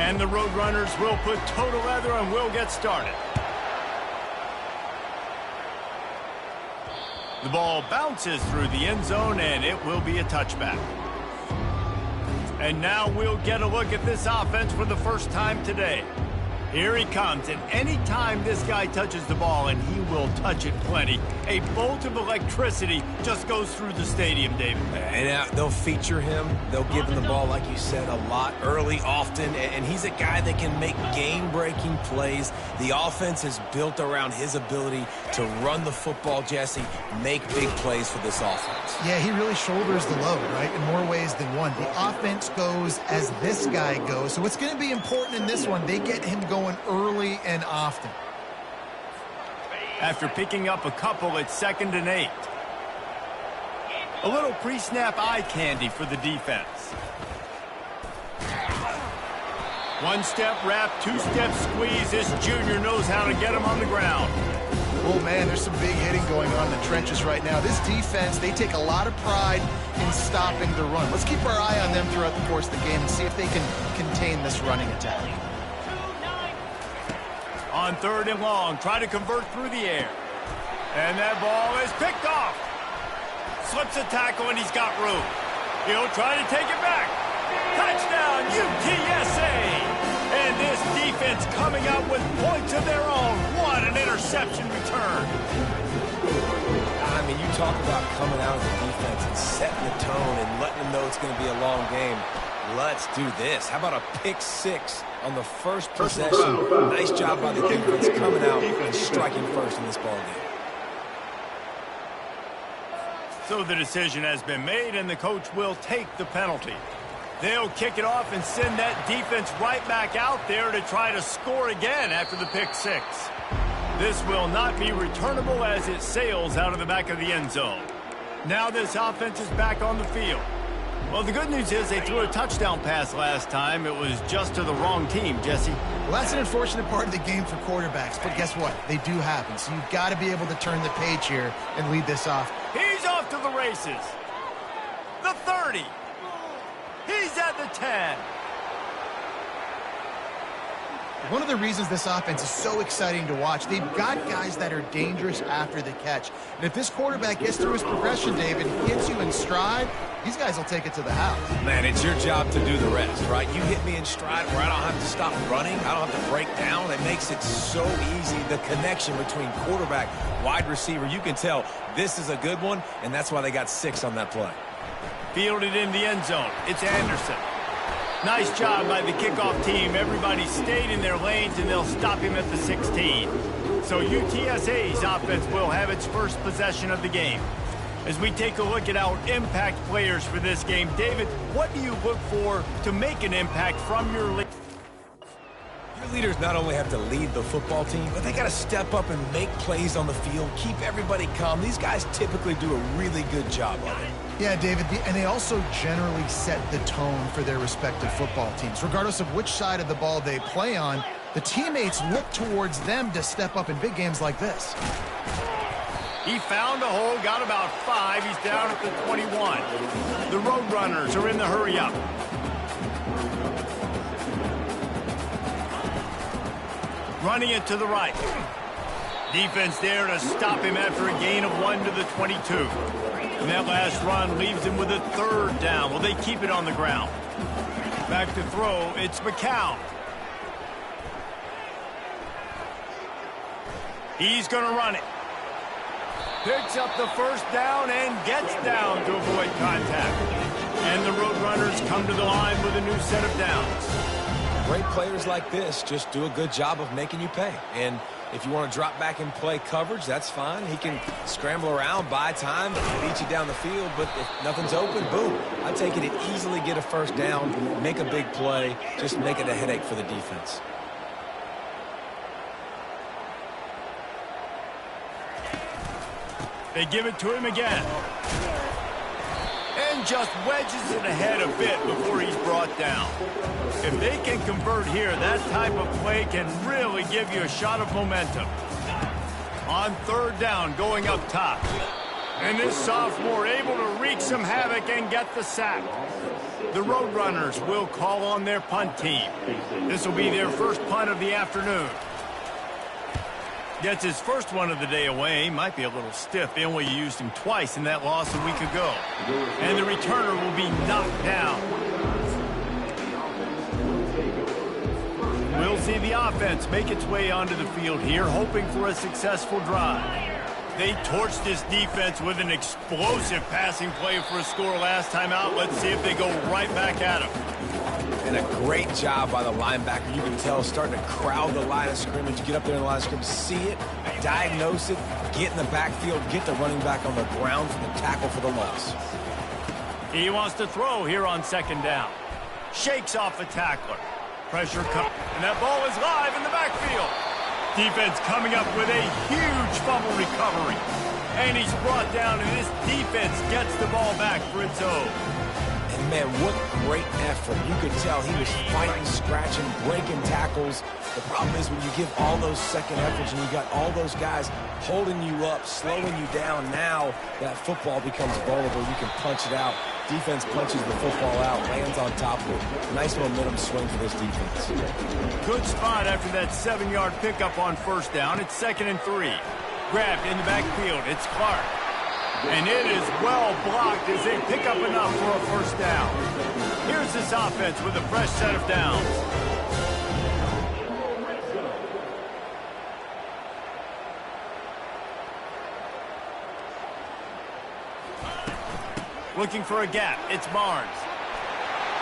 And the Roadrunners will put toe to leather and will get started. The ball bounces through the end zone, and it will be a touchback. And now we'll get a look at this offense for the first time today. Here he comes, and any time this guy touches the ball, and he will touch it plenty, a bolt of electricity just goes through the stadium, David. And they'll feature him. They'll give him the ball, like you said, a lot, early, often, and he's a guy that can make game-breaking plays. The offense is built around his ability to run the football, Jesse, make big plays for this offense. Yeah, he really shoulders the load, right, in more ways than one. The offense goes as this guy goes, so it's going to be important in this one. They get him going early and often. After picking up a couple, it's 2nd and 8. A little pre-snap eye candy for the defense. One-step wrap, two-step squeeze. This junior knows how to get him on the ground. Oh, man, there's some big hitting going on in the trenches right now. This defense, they take a lot of pride in stopping the run. Let's keep our eye on them throughout the course of the game and see if they can contain this running attack. On 3rd and long, try to convert through the air. And that ball is picked off. Slips a tackle, and he's got room. He'll try to take it back. Touchdown, UTSA! And this defense coming out with points of their own. What an interception return. I mean, you talk about coming out of the defense and setting the tone and letting them know it's going to be a long game. Let's do this. How about a pick 6 on the first possession? Nice job by the defense coming out and striking first in this ball game. So the decision has been made, and the coach will take the penalty. They'll kick it off and send that defense right back out there to try to score again after the pick 6. This will not be returnable as it sails out of the back of the end zone. Now this offense is back on the field. Well, the good news is they threw a touchdown pass last time. It was just to the wrong team, Jesse. Well, that's an unfortunate part of the game for quarterbacks, but guess what? They do happen, so you've got to be able to turn the page here and lead this off. He's off to the races. The 30. He's at the 10. One of the reasons this offense is so exciting to watch, they've got guys that are dangerous after the catch. And if this quarterback gets through his progression, David, hits you in stride, these guys will take it to the house. Man, it's your job to do the rest, right? You hit me in stride where I don't have to stop running. I don't have to break down. It makes it so easy. The connection between quarterback, wide receiver, you can tell this is a good one, and that's why they got 6 on that play. Fielded in the end zone. It's Anderson. Nice job by the kickoff team. Everybody stayed in their lanes, and they'll stop him at the 16. So UTSA's offense will have its first possession of the game. As we take a look at our impact players for this game, David, what do you look for to make an impact from your league? Your leaders not only have to lead the football team, but they got to step up and make plays on the field, keep everybody calm. These guys typically do a really good job of it. Yeah, David, and they also generally set the tone for their respective football teams. Regardless of which side of the ball they play on, the teammates look towards them to step up in big games like this. He found a hole, got about 5. He's down at the 21. The Roadrunners are in the hurry-up. Running it to the right. Defense there to stop him after a gain of 1 to the 22. And that last run leaves him with a 3rd down. Well, they keep it on the ground. Back to throw, it's McCown. He's going to run it. Picks up the 1st down and gets down to avoid contact. And the Roadrunners come to the line with a new set of downs. Great players like this just do a good job of making you pay. And if you want to drop back and play coverage, that's fine. He can scramble around, buy time, beat you down the field. But if nothing's open, boom. I take it to easily get a 1st down, make a big play, just make it a headache for the defense. They give it to him again. And just wedges it ahead a bit before he's brought down. If they can convert here, that type of play can really give you a shot of momentum. On 3rd down, going up top. And this sophomore able to wreak some havoc and get the sack. The Roadrunners will call on their punt team. This will be their first punt of the afternoon. Gets his first one of the day away. Might be a little stiff. They only used him twice in that loss a week ago. And the returner will be knocked down. We'll see the offense make its way onto the field here, hoping for a successful drive. They torched this defense with an explosive passing play for a score last time out. Let's see if they go right back at him. And a great job by the linebacker. You can tell starting to crowd the line of scrimmage, get up there in the line of scrimmage, see it, diagnose it, get in the backfield, get the running back on the ground for the tackle for the loss. He wants to throw here on second down. Shakes off the tackler. Pressure comes, and that ball is live in the backfield. Defense coming up with a huge fumble recovery. And he's brought down, and this defense gets the ball back for its own. And man, what great effort. You could tell he was fighting, scratching, breaking tackles. The problem is when you give all those second efforts and you got all those guys holding you up, slowing you down, now that football becomes vulnerable. You can punch it out. Defense punches the football out, lands on top of it. Nice momentum swing for this defense. Good spot after that 7-yard pickup on first down. It's 2nd and 3. Grabbed in the backfield. It's Clark. And it is well blocked as they pick up enough for a first down. Here's this offense with a fresh set of downs. Looking for a gap. It's Barnes.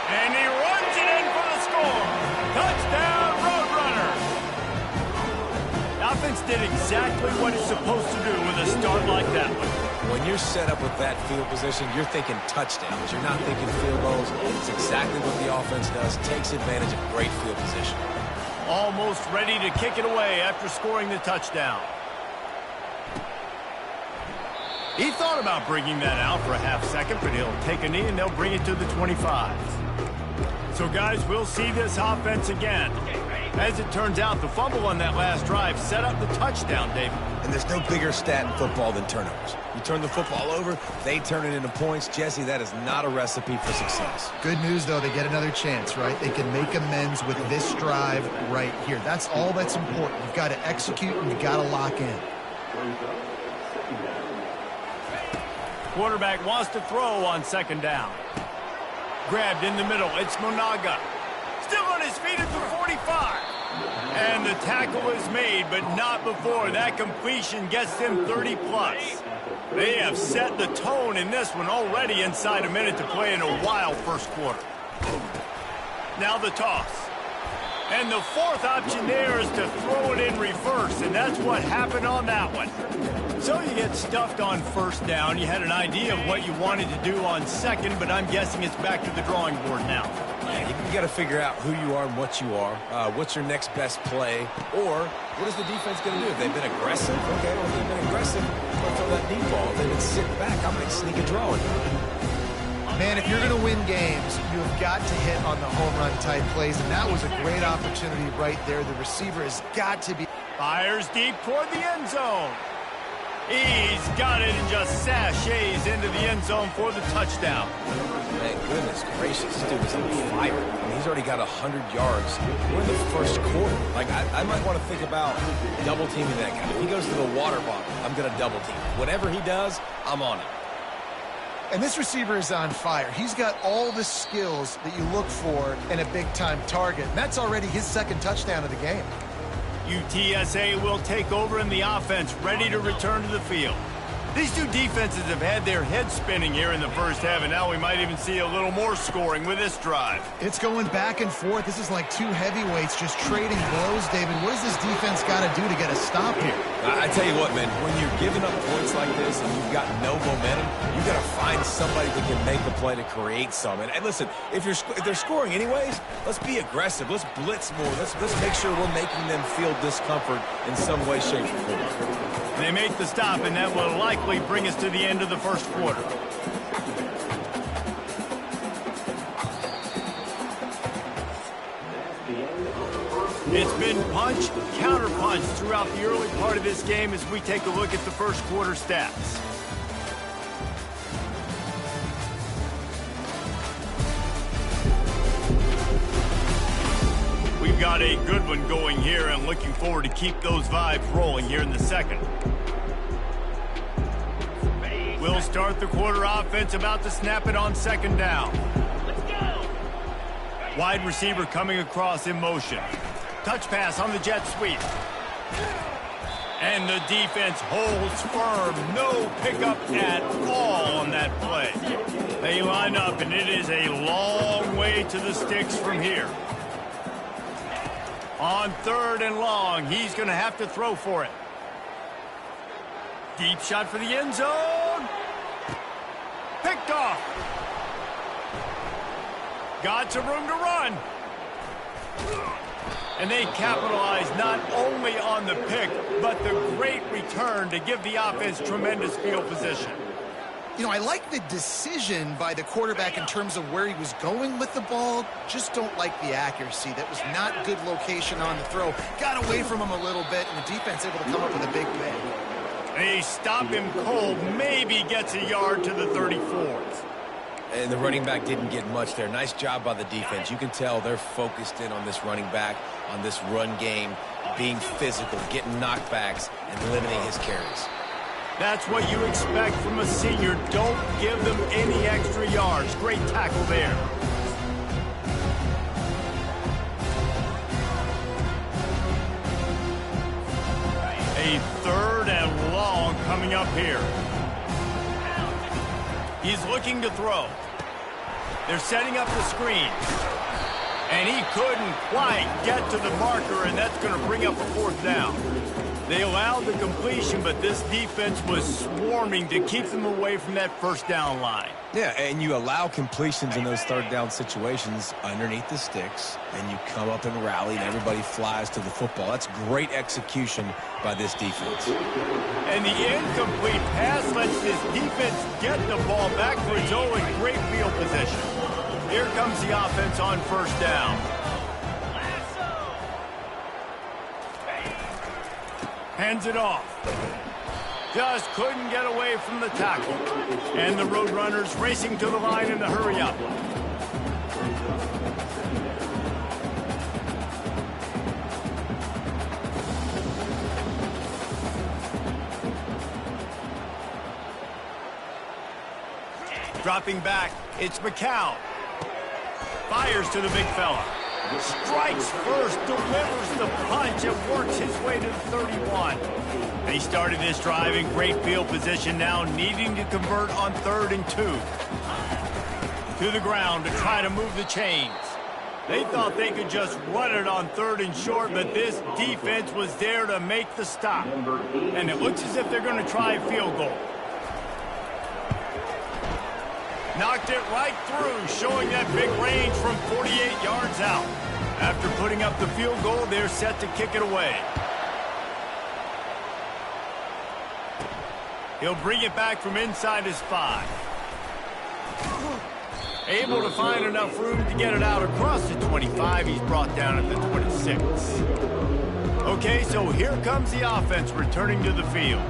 And he runs it in for the score. Touchdown, Roadrunners. The offense did exactly what it's supposed to do with a start like that one. When you're set up with that field position, you're thinking touchdowns. You're not thinking field goals. It's exactly what the offense does. Takes advantage of great field position. Almost ready to kick it away after scoring the touchdown. He thought about bringing that out for a half second, but he'll take a knee and they'll bring it to the 25. So, guys, we'll see this offense again. As it turns out, the fumble on that last drive set up the touchdown, David. And there's no bigger stat in football than turnovers. You turn the football over, they turn it into points. Jesse, that is not a recipe for success. Good news, though, they get another chance, right? They can make amends with this drive right here. That's all that's important. You've got to execute and you've got to lock in. Quarterback wants to throw on second down. Grabbed in the middle. It's Monaga. Still on his feet at the 45. And the tackle is made, but not before that completion gets them 30-plus. They have set the tone in this one already inside a minute to play in a wild first quarter. Now the toss. And the fourth option there is to throw it in reverse, and that's what happened on that one. So you get stuffed on first down. You had an idea of what you wanted to do on second, but I'm guessing it's back to the drawing board now. You got to figure out who you are and what you are. What's your next best play? Or what is the defense going to do? If they've been aggressive, okay, well, if they've been aggressive, I'm going to throw that deep ball. If they've been sitting back, I'm going to sneak a draw in. Man, if you're going to win games, you've got to hit on the home run type plays, and that was a great opportunity right there. The receiver has got to be... Fires deep toward the end zone. He's got it and just sashays into the end zone for the touchdown. Man, goodness gracious, this dude is on fire. I mean, he's already got 100 yards. We're in the first quarter. Like, I might want to think about double-teaming that guy. If he goes to the water bottle, I'm going to double-team. Whatever he does, I'm on it. And this receiver is on fire. He's got all the skills that you look for in a big-time target. And that's already his second touchdown of the game. UTSA will take over in the offense, ready to return to the field. These two defenses have had their heads spinning here in the first half, and now we might even see a little more scoring with this drive. It's going back and forth. This is like two heavyweights just trading blows, David. What does this defense got to do to get a stop here? I tell you what, man, when you're giving up points like this and you've got no momentum, you got to find somebody that can make the play to create some. And listen, if they're scoring anyways, let's be aggressive. Let's blitz more. Let's make sure we're making them feel discomfort in some way, shape, or form. They make the stop, and that will likely bring us to the end of the first quarter. It's been punch, counter-punch throughout the early part of this game as we take a look at the first quarter stats. got a good one going here and looking forward to keep those vibes rolling here in the second. We'll start the quarter offense, about to snap it on second down. Let's go. Wide receiver coming across in motion. Touch pass on the jet sweep. And the defense holds firm. No pickup at all on that play. They line up, and it is a long way to the sticks from here. On third and long, he's going to have to throw for it. Deep shot for the end zone. Picked off. Got some room to run. And they capitalize not only on the pick, but the great return to give the offense tremendous field position. You know, I like the decision by the quarterback in terms of where he was going with the ball. Just don't like the accuracy. That was not good location on the throw. Got away from him a little bit, and the defense able to come up with a big play. They stop him cold, maybe gets a yard to the 34th. And the running back didn't get much there. Nice job by the defense. You can tell they're focused in on this running back, on this run game, being physical, getting knockbacks, and limiting his carries. That's what you expect from a senior. Don't give them any extra yards. Great tackle there. A third and long coming up here. He's looking to throw. They're setting up the screen. And he couldn't quite get to the marker, and that's going to bring up a fourth down. They allowed the completion, but this defense was swarming to keep them away from that first down line. Yeah, and you allow completions in those third down situations underneath the sticks, and you come up and rally, and everybody flies to the football. That's great execution by this defense. And the incomplete pass lets this defense get the ball back for its own in great field position. Here comes the offense on first down. Hands it off. Just couldn't get away from the tackle. And the Roadrunners racing to the line in the hurry-up. Dropping back, it's McCown. Fires to the big fella. Strikes first, delivers the punch, and works his way to the 31. They started this drive in great field position, now needing to convert on 3rd and 2. To the ground to try to move the chains. They thought they could just run it on 3rd and short, but this defense was there to make the stop. And it looks as if they're going to try a field goal. Knocked it right through, showing that big range from 48 yards out. After putting up the field goal, they're set to kick it away. He'll bring it back from inside his 5. Able to find enough room to get it out across the 25. He's brought down at the 26. Okay, so here comes the offense returning to the field.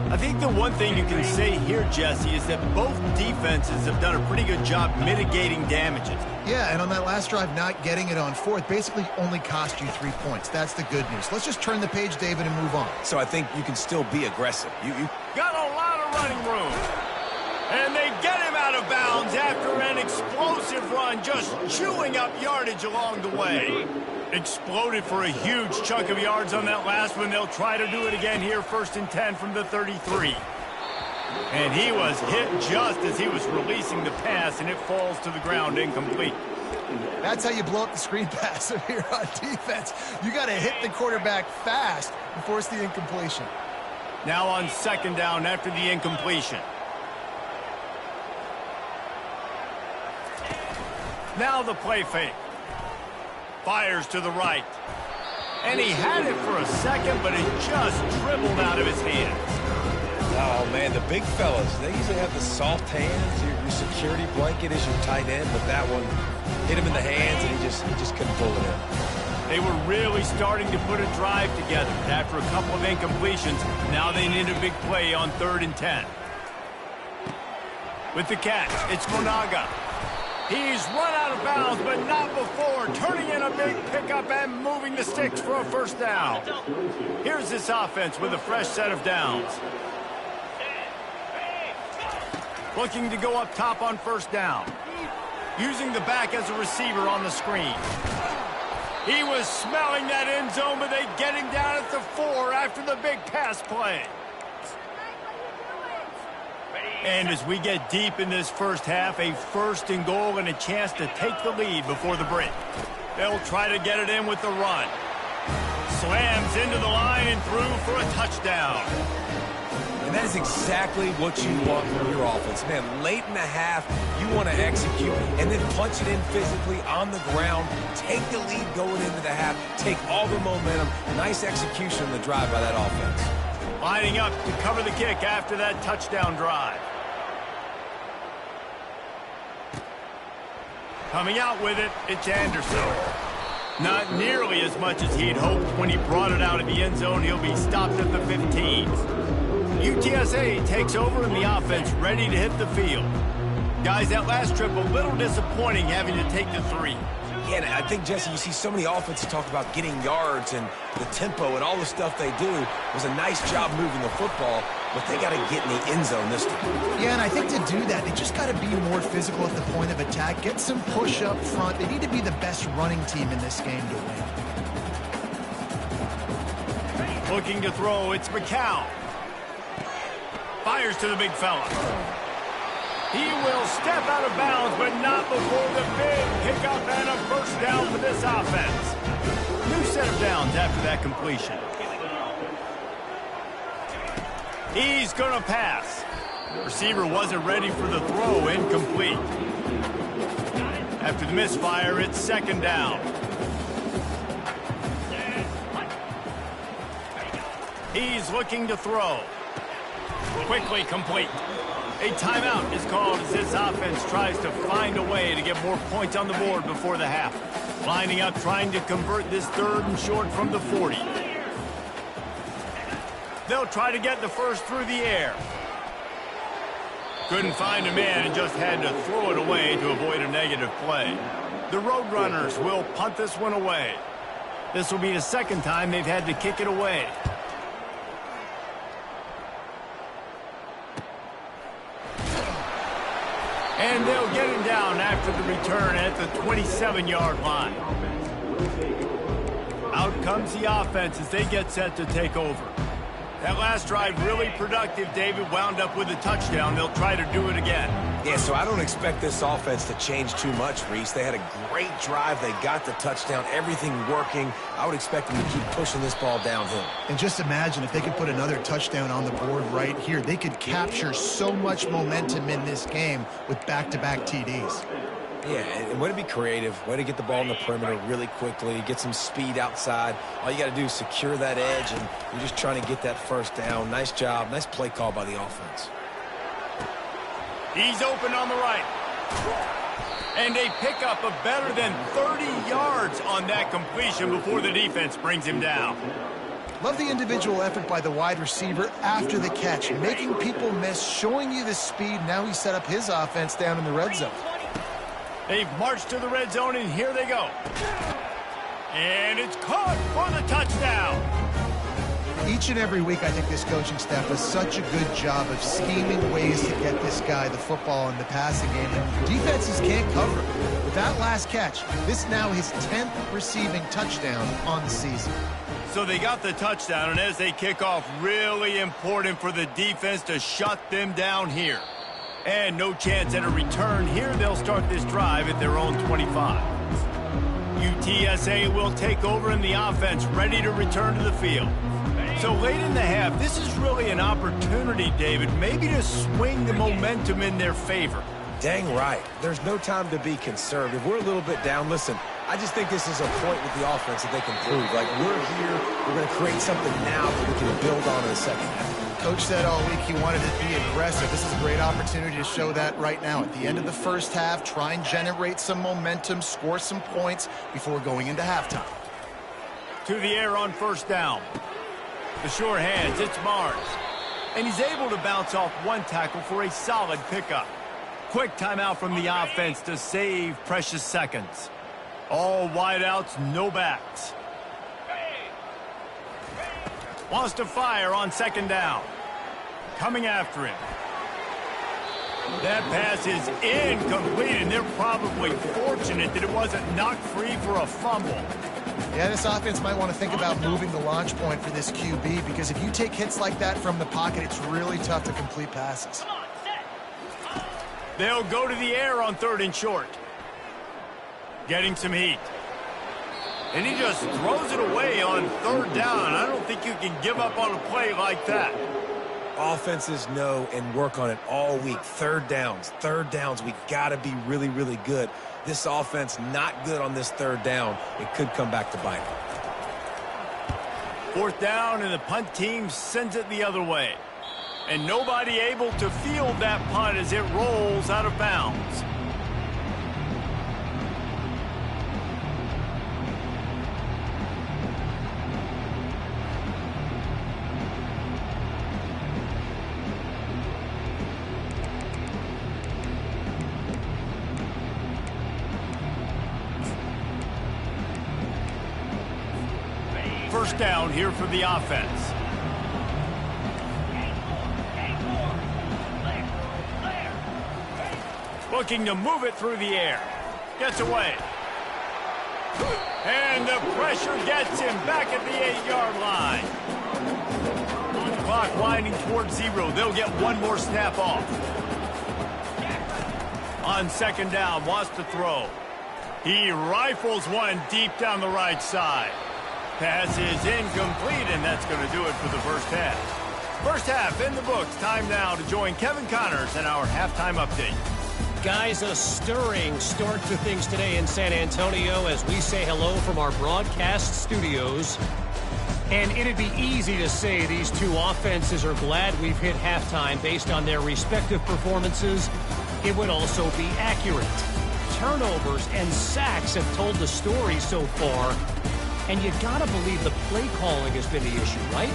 I think the one thing you can say here, Jesse, is that both defenses have done a pretty good job mitigating damages. Yeah, and on that last drive, not getting it on 4th basically only cost you 3 points. That's the good news. Let's just turn the page, David, and move on. So I think you can still be aggressive. You got a lot of running room. And they get him out of bounds after an explosive run, just chewing up yardage along the way. Exploded for a huge chunk of yards on that last one. They'll try to do it again here, 1st and 10 from the 33. And he was hit just as he was releasing the pass, and it falls to the ground incomplete. That's how you blow up the screen pass here on defense. You got to hit the quarterback fast and force the incompletion. Now on 2nd down after the incompletion. Now the play fake. Fires to the right. And he had it for a second, but it just dribbled out of his hands. Oh, man, the big fellas, they usually have the soft hands. Your security blanket is your tight end, but that one hit him in the hands, and he just couldn't pull it in. They were really starting to put a drive together. After a couple of incompletions, now they need a big play on 3rd and 10. With the catch, it's Monaga. He's run out of bounds, but not before turning in a big pickup and moving the sticks for a first down. Here's this offense with a fresh set of downs. Looking to go up top on first down. Using the back as a receiver on the screen. He was smelling that end zone, but they get him down at the 4 after the big pass play. And as we get deep in this first half, a first and goal and a chance to take the lead before the break. They'll try to get it in with the run. Slams into the line and through for a touchdown. And that is exactly what you want from your offense. Man, late in the half, you want to execute and then punch it in physically on the ground. Take the lead going into the half. Take all the momentum. Nice execution on the drive by that offense. Lining up to cover the kick after that touchdown drive. Coming out with it, it's Anderson. Not nearly as much as he'd hoped when he brought it out of the end zone. He'll be stopped at the 15. UTSA takes over in the offense, ready to hit the field. Guys, that last trip a little disappointing having to take the 3. Yeah, and I think, Jesse, you see so many offenses talk about getting yards and the tempo and all the stuff they do. It was a nice job moving the football, but they got to get in the end zone this time. Yeah, and I think to do that, they just got to be more physical at the point of attack, get some push up front. They need to be the best running team in this game to win. Looking to throw, it's McCown. Fires to the big fella. He will step out of bounds, but not before the big pickup and a first down for this offense. New set of downs after that completion. He's going to pass. Receiver wasn't ready for the throw, incomplete. After the misfire, it's second down. He's looking to throw. Quickly complete. A timeout is called as this offense tries to find a way to get more points on the board before the half. Lining up, trying to convert this 3rd and short from the 40. They'll try to get the first through the air. Couldn't find a man and just had to throw it away to avoid a negative play. The Roadrunners will punt this one away. This will be the 2nd time they've had to kick it away. And they'll get him down after the return at the 27-yard line. Out comes the offense as they get set to take over. That last drive really productive, David, wound up with a touchdown. They'll try to do it again. Yeah, so I don't expect this offense to change too much, Reese. They had a great drive. They got the touchdown, everything working. I would expect them to keep pushing this ball downhill. And just imagine if they could put another touchdown on the board right here. They could capture so much momentum in this game with back-to-back TDs. Yeah, and way to be creative, way to get the ball in the perimeter really quickly, get some speed outside. All you got to do is secure that edge, and you're just trying to get that first down. Nice job, nice play call by the offense. He's open on the right. And a pickup of better than 30 yards on that completion before the defense brings him down. Love the individual effort by the wide receiver after the catch, making people miss, showing you the speed. Now he set up his offense down in the red zone. They've marched to the red zone, and here they go. And it's caught for the touchdown. Each and every week, I think this coaching staff does such a good job of scheming ways to get this guy the football in the passing game, and defenses can't cover it. With that last catch, this now his 10th receiving touchdown on the season. So they got the touchdown, and as they kick off, really important for the defense to shut them down here. And no chance at a return here. They'll start this drive at their own 25. UTSA will take over in the offense, ready to return to the field. So late in the half, this is really an opportunity, David, maybe to swing the momentum in their favor. Dang right. There's no time to be conservative. We're a little bit down. Listen, I just think this is a point with the offense that they can prove. Like, we're here, we're going to create something now that we can build on in the second half. Coach said all week he wanted to be aggressive. This is a great opportunity to show that right now. At the end of the first half, try and generate some momentum, score some points before going into halftime. To the air on first down. The sure hands, it's Mars. And he's able to bounce off one tackle for a solid pickup. quick timeout from the offense to save precious seconds. All wideouts, no backs. Wants to fire on second down. Coming after him. That pass is incomplete, and they're probably fortunate that it wasn't knocked free for a fumble. Yeah, this offense might want to think about moving the launch point for this QB, because if you take hits like that from the pocket, it's really tough to complete passes. They'll go to the air on 3rd and short. Getting some heat. And he just throws it away on 3rd down. I don't think you can give up on a play like that. Offenses know and work on it all week. Third downs. We got to be really, really good. This offense not good on this 3rd down. It could come back to bite. 4th down, and the punt team sends it the other way. And nobody able to field that punt as it rolls out of bounds. First down here for the offense. Looking to move it through the air. Gets away. And the pressure gets him back at the 8-yard line. Clock winding towards 0. They'll get one more snap off. On second down, wants to throw. He rifles one deep down the right side. Pass is incomplete, and that's going to do it for the first half. First half in the books. Time now to join Kevin Connors in our halftime update. Guys, a stirring start to things today in San Antonio as we say hello from our broadcast studios. And it'd be easy to say these two offenses are glad we've hit halftime based on their respective performances. It would also be accurate. Turnovers and sacks have told the story so far. And you gotta believe the play calling has been the issue, right?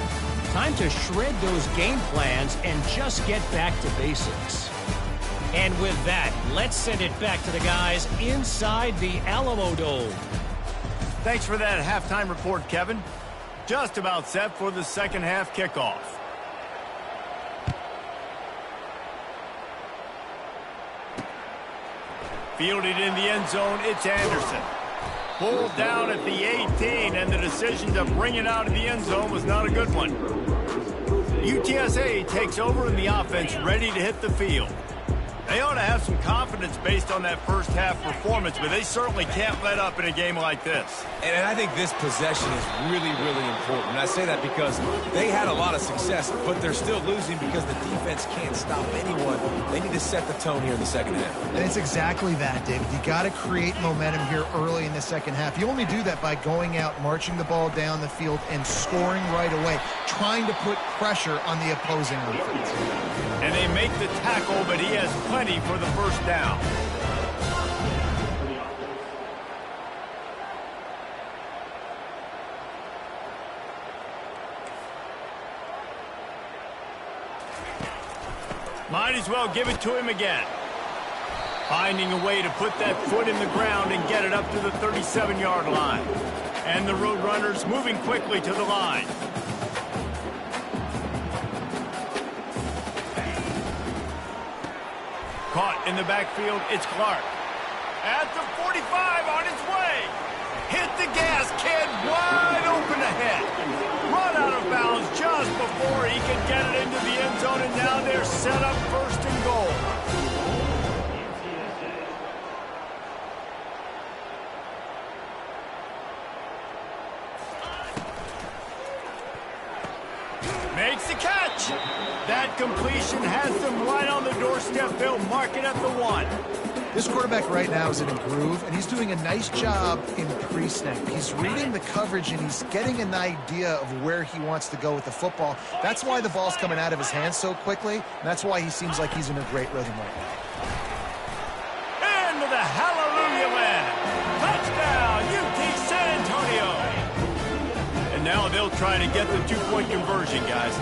Time to shred those game plans and just get back to basics. And with that, let's send it back to the guys inside the Alamo Dome. Thanks for that halftime report, Kevin. Just about set for the second half kickoff. Fielded in the end zone, it's Anderson. Pulled down at the 18, and the decision to bring it out of the end zone was not a good one. UTSA takes over in the offense, ready to hit the field. They ought to have some confidence based on that first half performance, but they certainly can't let up in a game like this. And I think this possession is really, really important. And I say that because they had a lot of success, but they're still losing because the defense can't stop anyone. They need to set the tone here in the second half. And it's exactly that, David. You got to create momentum here early in the second half. You only do that by going out, marching the ball down the field, and scoring right away, trying to put pressure on the opposing offense. And they make the tackle, but he has plenty for the first down. Might as well give it to him again. Finding a way to put that foot in the ground and get it up to the 37-yard line. And the Roadrunners moving quickly to the line. Caught in the backfield, it's Clark. At the 45, on his way. Hit the gas, kid, wide open ahead. Run out of bounds just before he could get it into the end zone, and now they're set up first and goal. Makes the catch. That completion has them right on the doorstep. They'll mark it at the 1. This quarterback right now is in a groove, and he's doing a nice job in pre-snap. He's reading the coverage, and he's getting an idea of where he wants to go with the football. That's why the ball's coming out of his hands so quickly, and that's why he seems like he's in a great rhythm right now. Into the Hallelujah land. Touchdown, UT San Antonio. And now they'll They'll try to get the two-point conversion, guys.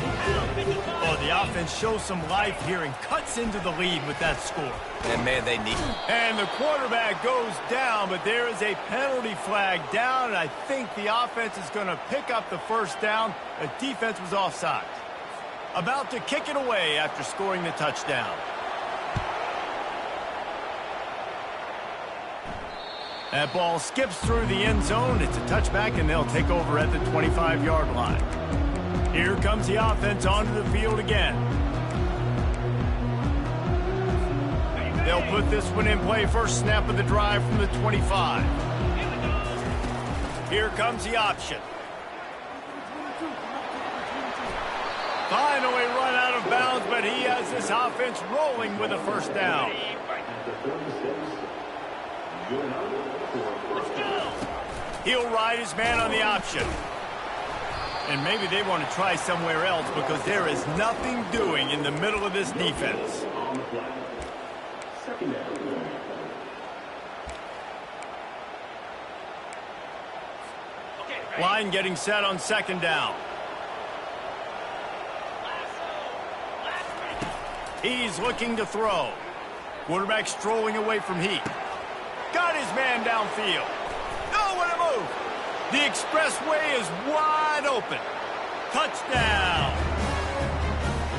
Oh, the offense shows some life here and cuts into the lead with that score. And, man, they need it. And the quarterback goes down, but there is a penalty flag down, and I think the offense is going to pick up the first down. The defense was offside. About to kick it away after scoring the touchdown. That ball skips through the end zone. It's a touchback, and they'll take over at the 25-yard line. Here comes the offense onto the field again. They'll put this one in play. First snap of the drive from the 25. Here comes the option. Finally run out of bounds, but he has this offense rolling with a first down. He'll ride his man on the option. And maybe they want to try somewhere else because there is nothing doing in the middle of this defense. Line getting set on second down. He's looking to throw. Quarterback strolling away from heat. Got his man downfield. Nowhere to move. The expressway is wide open. Touchdown.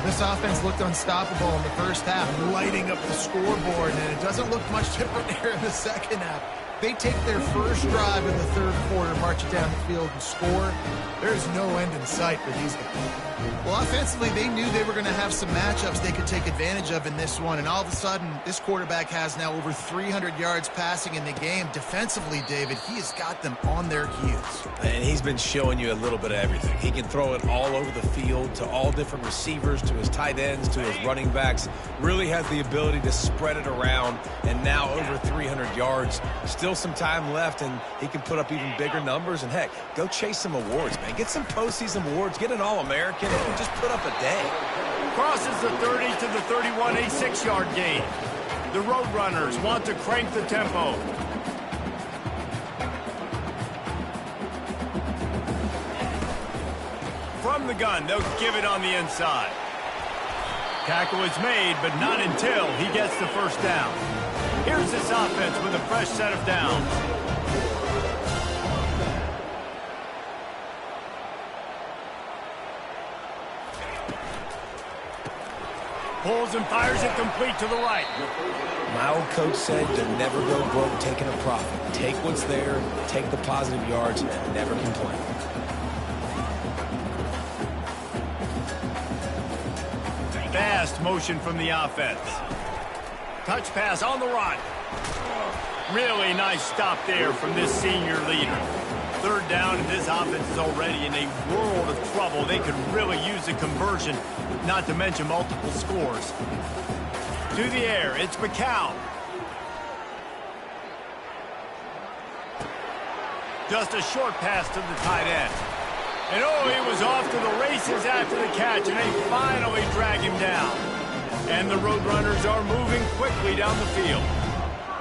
This offense looked unstoppable in the first half, lighting up the scoreboard, and it doesn't look much different here in the second half. They take their first drive in the third quarter, march it down the field, and score. There's no end in sight for these guys. Well, offensively, they knew they were going to have some matchups they could take advantage of in this one, and all of a sudden, this quarterback has now over 300 yards passing in the game. Defensively, David, he has got them on their heels. And he's been showing you a little bit of everything. He can throw it all over the field to all different receivers, to his tight ends, to his running backs. Really has the ability to spread it around, and now over 300 yards. Still some time left, and he can put up even bigger numbers. And, heck, go chase some awards, man. Get some postseason awards. Get an All-American. Just put up a day. Crosses the 30 to the 31, a 6-yard gain. The Roadrunners want to crank the tempo. From the gun, they'll give it on the inside. Tackle is made, but not until he gets the first down. Here's this offense with a fresh set of downs. Pulls and fires it complete to the right. My old coach said to never go broke taking a profit. Take what's there, take the positive yards, and never complain. Fast motion from the offense. Touch pass on the run. Really nice stop there from this senior leader. Third down, and this offense is already in a world of trouble. They could really use a conversion, not to mention multiple scores. To the air, it's McCown. Just a short pass to the tight end. And oh, he was off to the races after the catch, and they finally drag him down. And the Roadrunners are moving quickly down the field.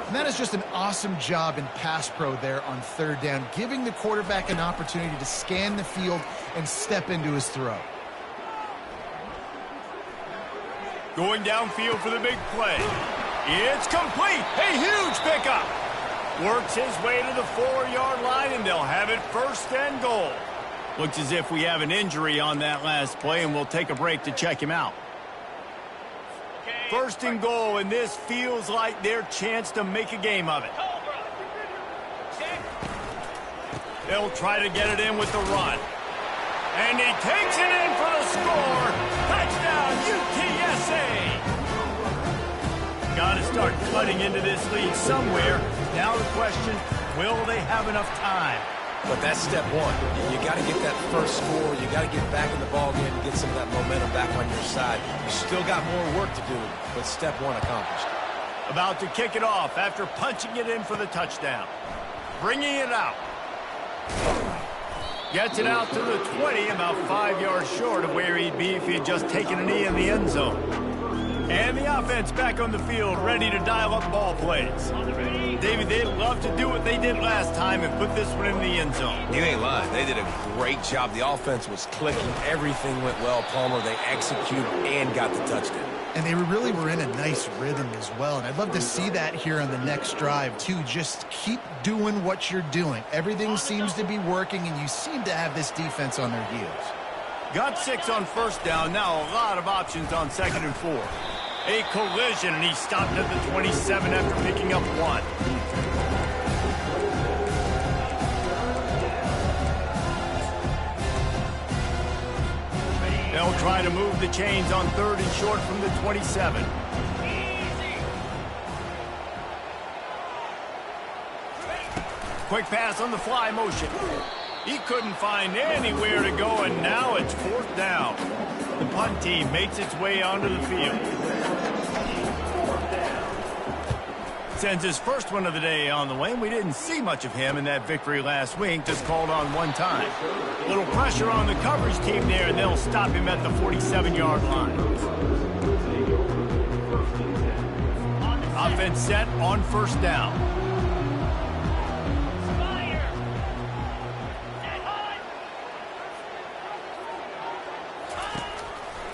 And that is just an awesome job in pass pro there on third down, giving the quarterback an opportunity to scan the field and step into his throw. Going downfield for the big play. It's complete. A huge pickup. Works his way to the 4-yard line, and they'll have it first and goal. Looks as if we have an injury on that last play, and we'll take a break to check him out. First and goal, and this feels like their chance to make a game of it. They'll try to get it in with the run. And he takes it in for the score. Touchdown, UTSA! Got to start cutting into this lead somewhere. Now the question, will they have enough time? But that's step one. You got to get that first score. You got to get back in the ballgame and get some of that momentum back on your side. You still got more work to do, but step one accomplished. About to kick it off after punching it in for the touchdown. Bringing it out. Gets it out to the 20, about 5 yards short of where he'd be if he had just taken a knee in the end zone. And the offense back on the field, ready to dial up ball plays. David, they'd love to do what they did last time and put this one in the end zone. You ain't lying. They did a great job. The offense was clicking. Everything went well, Palmer. They executed and got the touchdown. And they really were in a nice rhythm as well. And I'd love to see that here on the next drive, too. Just keep doing what you're doing. Everything seems to be working, and you seem to have this defense on their heels. Got 6 on first down. Now a lot of options on 2nd and 4. A collision, and he stopped at the 27 after picking up 1. They'll try to move the chains on 3rd and short from the 27. Quick pass on the fly motion. He couldn't find anywhere to go, and now it's 4th down. The punt team makes its way onto the field. Sends his first one of the day on the way, and we didn't see much of him in that victory last week, just called on 1 time. A little pressure on the coverage team there, and they'll stop him at the 47-yard line. Offense set on 1st down.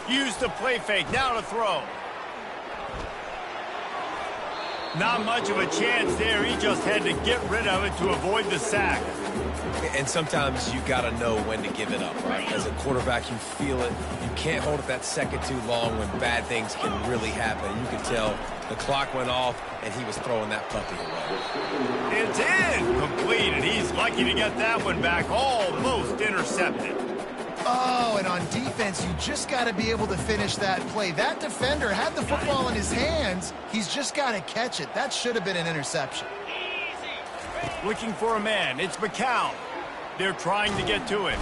Use the play fake, now to throw. Not much of a chance there. He just had to get rid of it to avoid the sack. And sometimes you got to know when to give it up, right? As a quarterback, you feel it. You can't hold it that second too long when bad things can really happen. You can tell the clock went off, and he was throwing that puppy away. It's in! Complete, and he's lucky to get that one back. Almost intercepted. Oh, and on defense, you just got to be able to finish that play. That defender had the football in his hands. He's just got to catch it. That should have been an interception. Looking for a man. It's McCown. They're trying to get to him.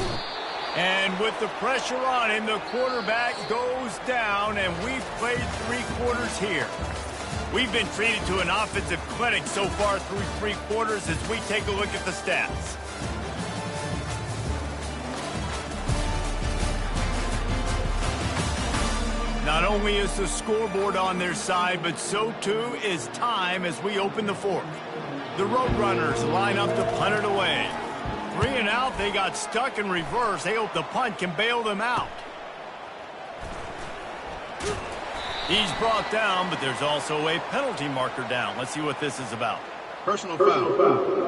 And with the pressure on him, the quarterback goes down, and we've played 3 quarters here. We've been treated to an offensive clinic so far through 3 quarters as we take a look at the stats. Not only is the scoreboard on their side, but so too is time as we open the 4th. The Roadrunners line up to punt it away. 3 and out, they got stuck in reverse. They hope the punt can bail them out. He's brought down, but there's also a penalty marker down. Let's see what this is about. Personal foul.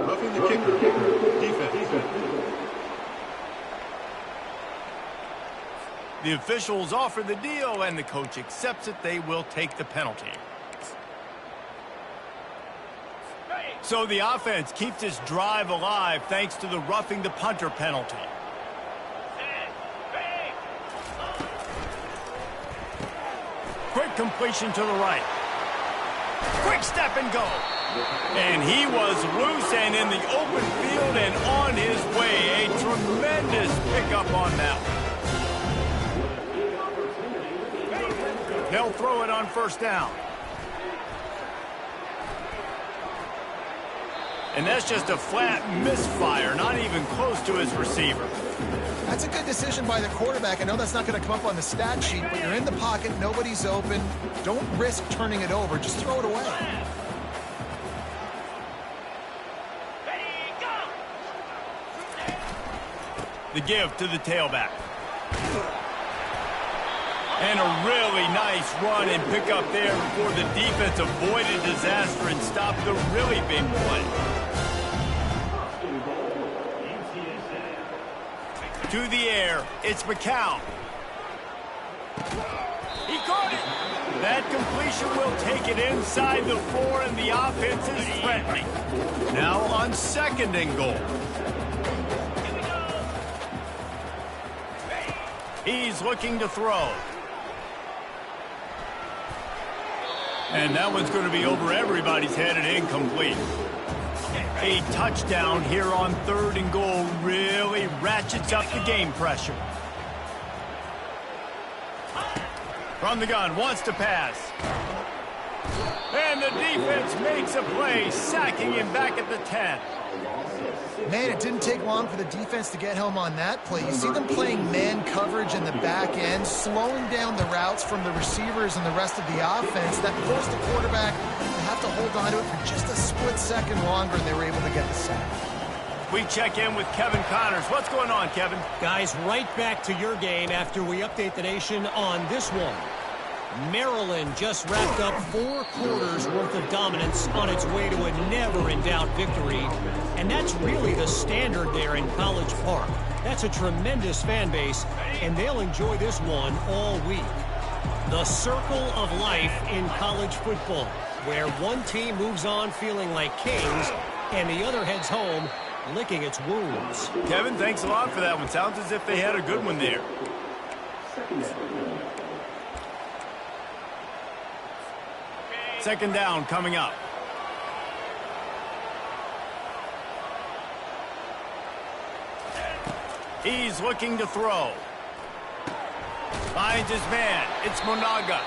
Roughing the kicker. Defense. The officials offer the deal, and the coach accepts it. They will take the penalty. So the offense keeps this drive alive thanks to the roughing the punter penalty. Quick completion to the right. Quick step and go. And he was loose and in the open field and on his way. A tremendous pickup on that one. They'll throw it on 1st down. And that's just a flat misfire, not even close to his receiver. That's a good decision by the quarterback. I know that's not going to come up on the stat sheet, but you're in the pocket, nobody's open. Don't risk turning it over. Just throw it away. The give to the tailback. And a really nice run and pick up there before the defense avoided disaster and stopped the really big play. To the air, it's McCown. He caught it. That completion will take it inside the 4, and the offense is threatening. Now on 2nd and goal. He's looking to throw. And that one's going to be over everybody's head and incomplete. A touchdown here on 3rd and goal really ratchets up the game pressure. From the gun, wants to pass. And the defense makes a play, sacking him back at the 10. Man, it didn't take long for the defense to get home on that play. You see them playing man coverage in the back end, slowing down the routes from the receivers and the rest of the offense. That forced the quarterback to have to hold on to it for just a split second longer, and they were able to get the sack. We check in with Kevin Connors. What's going on, Kevin? Guys, right back to your game after we update the nation on this one. Maryland just wrapped up 4 quarters worth of dominance on its way to a never-in-doubt victory. And that's really the standard there in College Park. That's a tremendous fan base, and they'll enjoy this one all week. The circle of life in college football, where one team moves on feeling like kings, and the other heads home licking its wounds. Kevin, thanks a lot for that one. Sounds as if they had a good one there. Second down coming up. He's looking to throw. Finds his man. It's Monaga.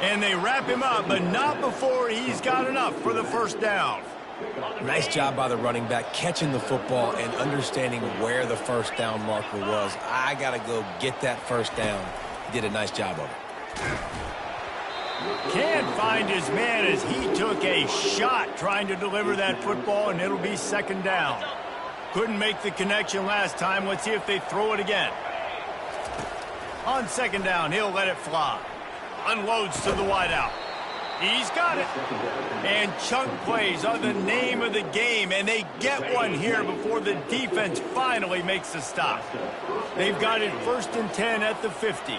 And they wrap him up, but not before he's got enough for the first down. Nice job by the running back catching the football and understanding where the first down marker was. I got to go get that first down. He did a nice job of it. Can't find his man as he took a shot trying to deliver that football, and it'll be second down. Couldn't make the connection last time. Let's see if they throw it again. On second down, he'll let it fly. Unloads to the wideout. He's got it. And chunk plays are the name of the game, and they get one here before the defense finally makes the stop. They've got it 1st and 10 at the 50.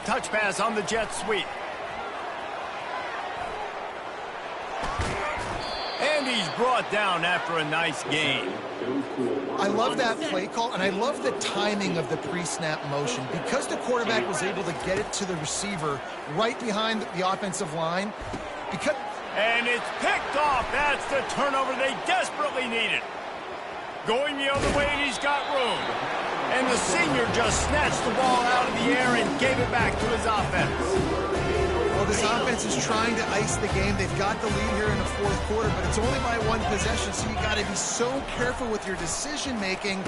Touch pass on the jet sweep. And he's brought down after a nice gain. I love that play call, and I love the timing of the pre-snap motion. Because the quarterback was able to get it to the receiver right behind the offensive line. And it's picked off. That's the turnover they desperately needed. Going the other way, and he's got room. And the senior just snatched the ball out of the air and gave it back to his offense. Well, this offense is trying to ice the game. They've got the lead here in the 4th quarter, but it's only by 1 possession, so you got to be so careful with your decision-making,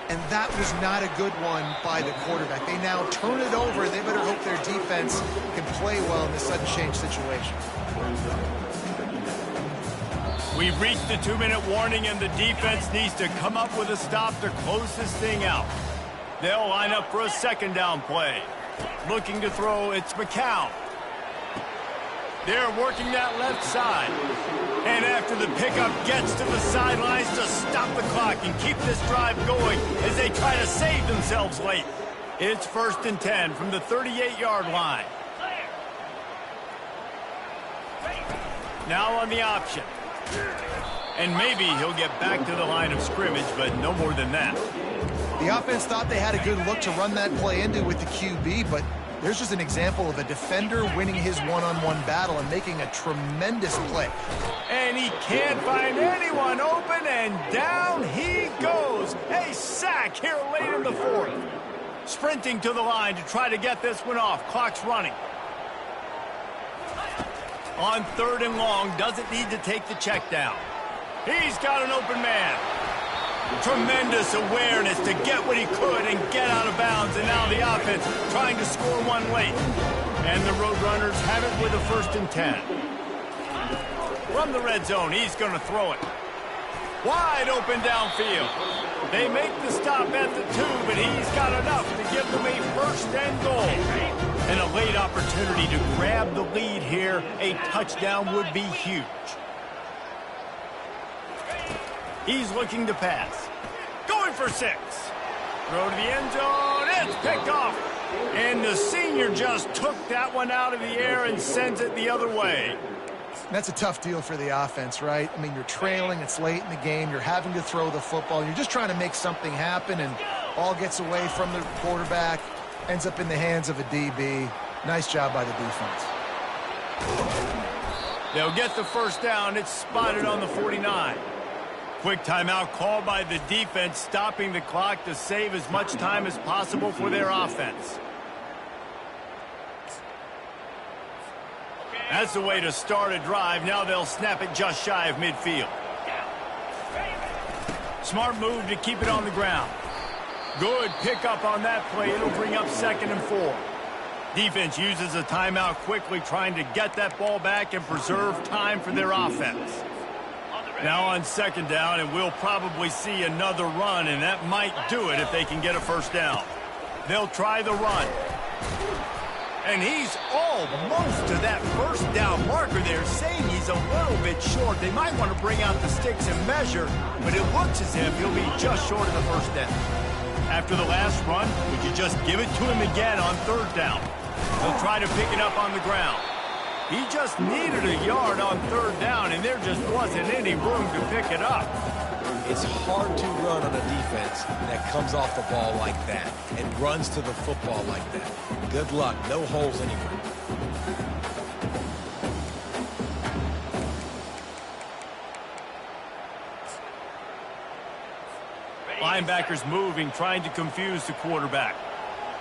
and that was not a good one by the quarterback. They now turn it over, and they better hope their defense can play well in this sudden change situation. We've reached the 2-minute warning, and the defense needs to come up with a stop to close this thing out. They'll line up for a second down play. Looking to throw, it's McCown. They're working that left side. And after the pickup gets to the sidelines to stop the clock and keep this drive going as they try to save themselves late. It's 1st and 10 from the 38-yard line. Now on the option. And maybe he'll get back to the line of scrimmage, but no more than that. The offense thought they had a good look to run that play into with the QB, but there's just an example of a defender winning his one-on-one battle and making a tremendous play. And he can't find anyone open, and down he goes. A sack here late in the 4th. Sprinting to the line to try to get this one off. Clock's running. On 3rd and long, doesn't need to take the check down. He's got an open man. Tremendous awareness to get what he could and get out of bounds, and now the offense trying to score one late. And the Roadrunners have it with a 1st and 10. From the red zone, he's going to throw it. Wide open downfield. They make the stop at the 2, but he's got enough to give them a 1st and goal. And a late opportunity to grab the lead here. A touchdown would be huge. He's looking to pass. Going for 6. Throw to the end zone. It's picked off. And the senior just took that one out of the air and sends it the other way. That's a tough deal for the offense, right? I mean, you're trailing. It's late in the game. You're having to throw the football. You're just trying to make something happen, and ball gets away from the quarterback, ends up in the hands of a DB. Nice job by the defense. They'll get the first down. It's spotted on the 49. Quick timeout called by the defense, stopping the clock to save as much time as possible for their offense. That's the way to start a drive. Now they'll snap it just shy of midfield. Smart move to keep it on the ground. Good pickup on that play. It'll bring up 2nd and 4. Defense uses a timeout quickly, trying to get that ball back and preserve time for their offense. Now on 2nd down, and we'll probably see another run, and that might do it if they can get a 1st down. They'll try the run. And he's almost to that 1st down marker there, saying he's a little bit short. They might want to bring out the sticks and measure, but it looks as if he'll be just short of the 1st down. After the last run, would you just give it to him again on 3rd down? He'll try to pick it up on the ground. He just needed a yard on 3rd down, and there just wasn't any room to pick it up. It's hard to run on a defense that comes off the ball like that and runs to the football like that. Good luck. No holes anywhere. Linebackers moving, trying to confuse the quarterback.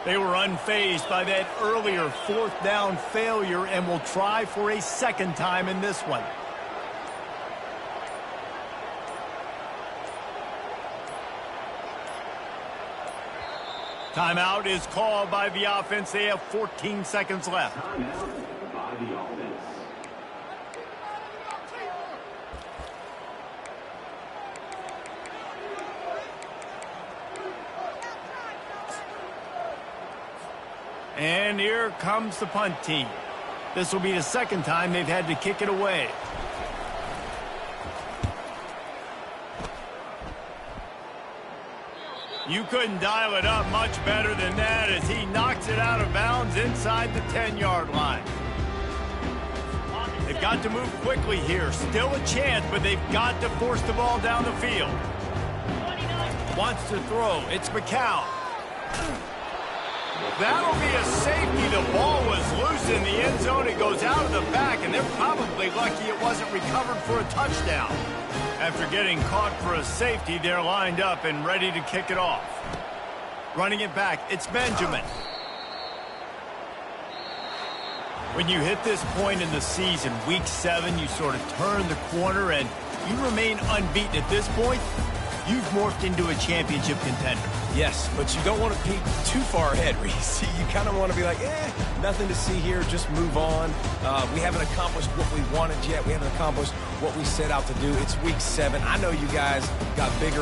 They were unfazed by that earlier 4th down failure and will try for a 2nd time in this one. Timeout is called by the offense. They have 14 seconds left. Timeout by the offense. And here comes the punt team. This will be the 2nd time they've had to kick it away. You couldn't dial it up much better than that as he knocks it out of bounds inside the 10-yard line. They've got to move quickly here. Still a chance, but they've got to force the ball down the field. Wants to throw. It's McCown. That'll be a safety. The ball was loose in the end zone. It goes out of the back, and they're probably lucky it wasn't recovered for a touchdown. After getting caught for a safety, they're lined up and ready to kick it off. Running it back, it's Benjamin. When you hit this point in the season, week 7, you sort of turn the corner and you remain unbeaten at this point. You've morphed into a championship contender. Yes, but you don't want to peek too far ahead, Reese. You kind of want to be like, nothing to see here, just move on. We haven't accomplished what we wanted yet. We haven't accomplished what we set out to do. It's week 7. I know you guys got bigger